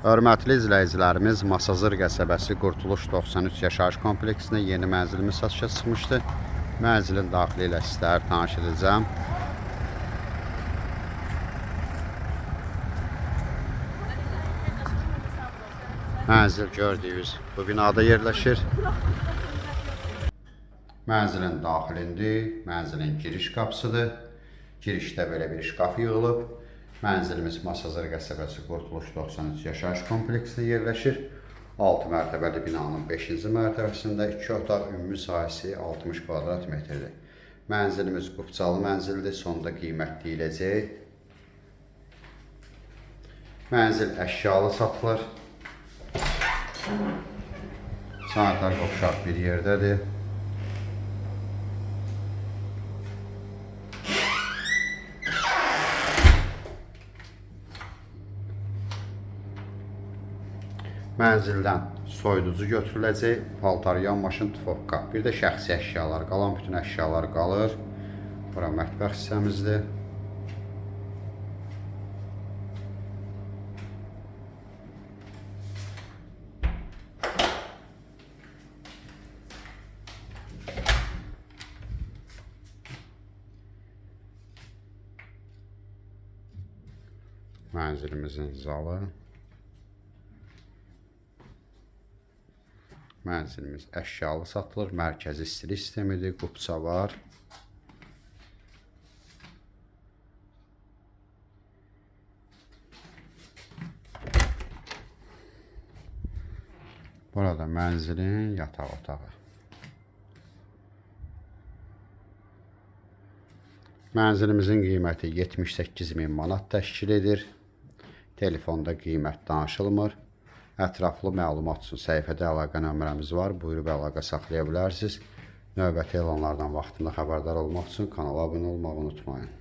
Hörmətli izləyicilərimiz, Masazır qəsəbəsi Qurtuluş 93 yaşayış kompleksində yeni mənzilimiz satışa çıxmışdı. Mənzilin daxili ilə sizlər tanış edəcəm. Mənzil gördüyünüz bu binada yerləşir. Mənzilin daxilində mənzilin giriş qapısıdır. Girişdə belə bir şkaf yığılıb. Mənzilimiz Masazır qəsəbəsi Qurtuluş 93 yaşayış kompleksində yerləşir. 6 mərtəbəli binanın 5-ci mərtəbəsində 2 otaq ümumi sahəsi 60 kvadrat metrdir. Mənzilimiz qupçalı mənzildir, sonda qiymətləyiləcək. Mənzil əşyalı satılır. Sanitar qovşaq bir yerdədir. Mənzildən soyuducu götürüləcək, paltaryan maşın, tufovka, bir də şəxsi əşyalar, qalan bütün əşyalar qalır. Bura mətbəx hissəmizdir. Mənzilimizin zalı. Mənzilimiz əşyalı satılır, mərkəzi istilik sistemidir, qupça var. Burada mənzilin yataq otağı. Mənzilimizin qiyməti 78.000 manat təşkil edir. Telefonda qiymət danışılmır. Ətraflı məlumat üçün səhifədə əlaqə nömrəmiz var. Buyurub əlaqə saxlaya bilərsiniz. Növbəti elanlardan vaxtında xəbərdar olmaq üçün kanala abunə olmağı unutmayın.